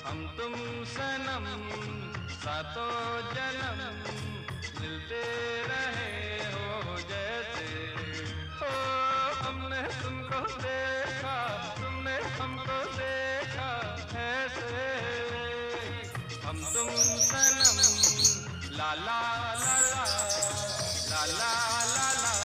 हम तुम सनम सातों जन्म मिलते रहे हो जैसे हो। हमने तुमको देखा, तुमने हमको देखा ऐसे। हम तुम सनम ला ला ला ला ला ला।